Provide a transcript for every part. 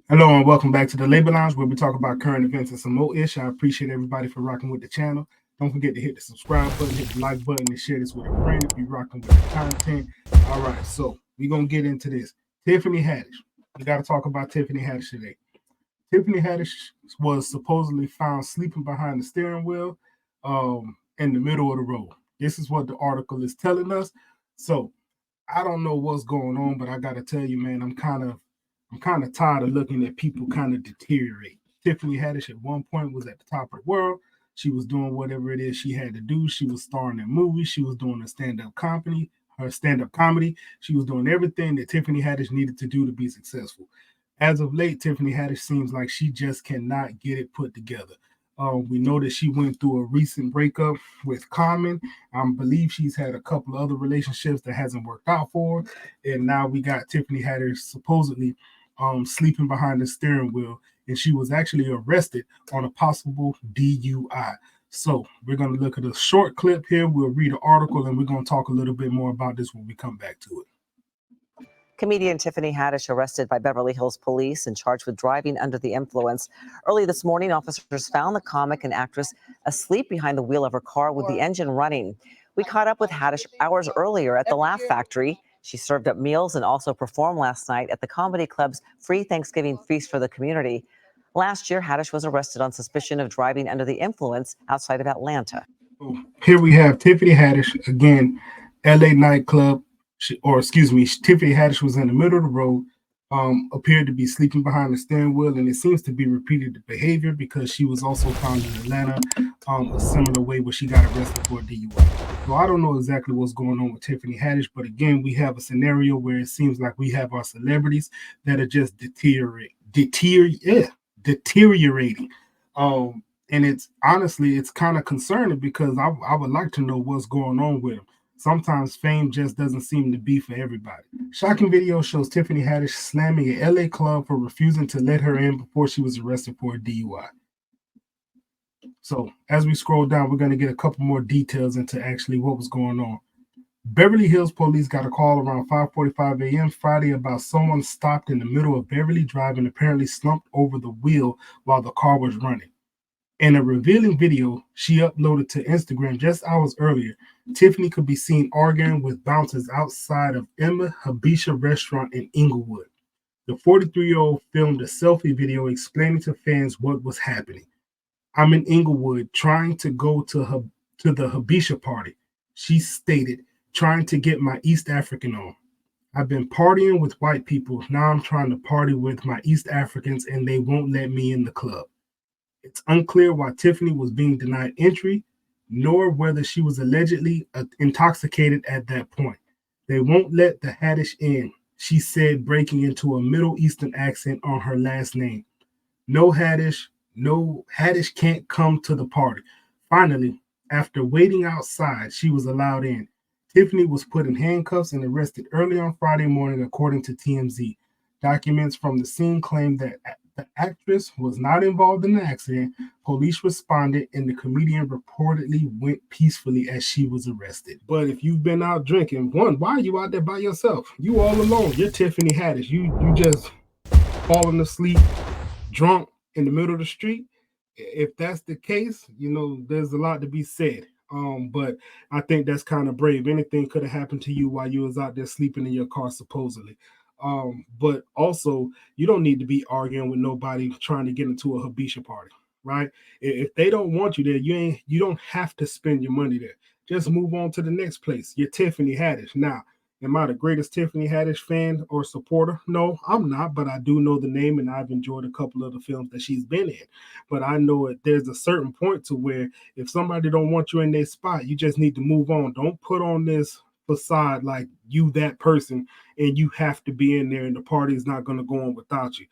Hello and welcome back to the Labor Lounge where we talk about current events and some more ish. I appreciate everybody for rocking with the channel. Don't forget to hit the subscribe button, hit the like button, and share this with a friend if you're rocking with the content. All right, so we're going to get into this. Tiffany Haddish. We got to talk about Tiffany Haddish today. Tiffany Haddish was supposedly found sleeping behind the steering wheel in the middle of the road. This is what the article is telling us. So I don't know what's going on, but I got to tell you, man, I'm kind of tired of looking at people kind of deteriorate. Tiffany Haddish at one point was at the top of the world. She was doing whatever it is she had to do. She was starring in movies. She was doing a stand-up comedy. Her stand-up comedy. She was doing everything that Tiffany Haddish needed to do to be successful. As of late, Tiffany Haddish seems like she just cannot get it put together. We know that she went through a recent breakup with Common. I believe she's had a couple of other relationships that hasn't worked out for her. And now we got Tiffany Haddish supposedly sleeping behind the steering wheel, and she was actually arrested on a possible DUI. So we're going to look at a short clip here. We'll read an article, and we're going to talk a little bit more about this when we come back to it. Comedian Tiffany Haddish arrested by Beverly Hills police and charged with driving under the influence. Early this morning, officers found the comic and actress asleep behind the wheel of her car with the engine running. We caught up with Haddish hours earlier at the Laugh Factory. She served up meals and also performed last night at the Comedy Club's free Thanksgiving feast for the community. Last year, Haddish was arrested on suspicion of driving under the influence outside of Atlanta. Here we have Tiffany Haddish again, LA nightclub, Tiffany Haddish was in the middle of the road, appeared to be sleeping behind the steering wheel, and it seems to be repeated behavior because she was also found in Atlanta a similar way where she got arrested for a DUI. So I don't know exactly what's going on with Tiffany Haddish, but again, we have a scenario where it seems like we have our celebrities that are just deteriorating. And it's honestly, it's kind of concerning because I would like to know what's going on with them. Sometimes fame just doesn't seem to be for everybody. Shocking video shows Tiffany Haddish slamming an LA club for refusing to let her in before she was arrested for a DUI. So as we scroll down, we're going to get a couple more details into actually what was going on. Beverly Hills police got a call around 5:45 a.m. Friday about someone stopped in the middle of Beverly Drive and apparently slumped over the wheel while the car was running. In a revealing video she uploaded to Instagram just hours earlier, Tiffany could be seen arguing with bouncers outside of Emma Habisha restaurant in Inglewood. The 43-year-old filmed a selfie video explaining to fans what was happening. "I'm in Inglewood trying to go to the Habisha party," she stated, "trying to get my East African on. I've been partying with white people. Now I'm trying to party with my East Africans and they won't let me in the club." It's unclear why Tiffany was being denied entry, nor whether she was allegedly intoxicated at that point. "They won't let the Haddish in," she said, breaking into a Middle Eastern accent on her last name. No Haddish can't come to the party." Finally, after waiting outside, she was allowed in. Tiffany was put in handcuffs and arrested early on Friday morning, according to TMZ. Documents from the scene claim that the actress was not involved in the accident. Police responded, and the comedian reportedly went peacefully as she was arrested. But if you've been out drinking, one, why are you out there by yourself? You all alone. You're Tiffany Haddish. You just falling asleep, drunk in the middle of the street. If that's the case, there's a lot to be said. But I think that's kind of brave. Anything could have happened to you while you was out there sleeping in your car, supposedly. But also, you don't need to be arguing with nobody trying to get into a Habisha party, right? If they don't want you there, you don't have to spend your money there. Just move on to the next place. You're Tiffany Haddish. Now, am I the greatest Tiffany Haddish fan or supporter? No, I'm not, but I do know the name and I've enjoyed a couple of the films that she's been in. But I know that there's a certain point to where if somebody don't want you in their spot, you just need to move on. Don't put on this facade like you that person and you have to be in there and the party is not going to go on without you.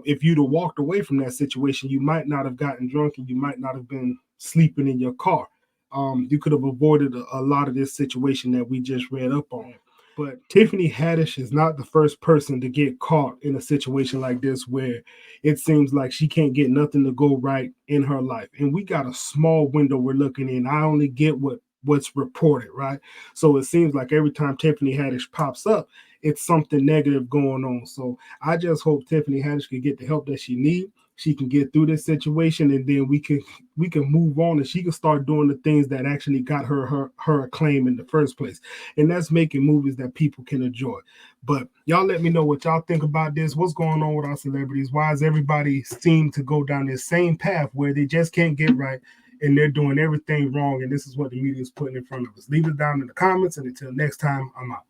If you'd have walked away from that situation, you might not have gotten drunk and you might not have been sleeping in your car. You could have avoided a lot of this situation that we just read up on. But Tiffany Haddish is not the first person to get caught in a situation like this where it seems like she can't get nothing to go right in her life. And we got a small window we're looking in. I only get what what's reported, right? So it seems like every time Tiffany Haddish pops up, it's something negative going on. So I just hope Tiffany Haddish can get the help that she needs. She can get through this situation, and then we can move on, and she can start doing the things that actually got her acclaim in the first place. And that's making movies that people can enjoy. But y'all let me know what y'all think about this. What's going on with our celebrities? Why does everybody seem to go down this same path where they just can't get right and they're doing everything wrong? And this is what the media is putting in front of us. Leave it down in the comments. And until next time, I'm out.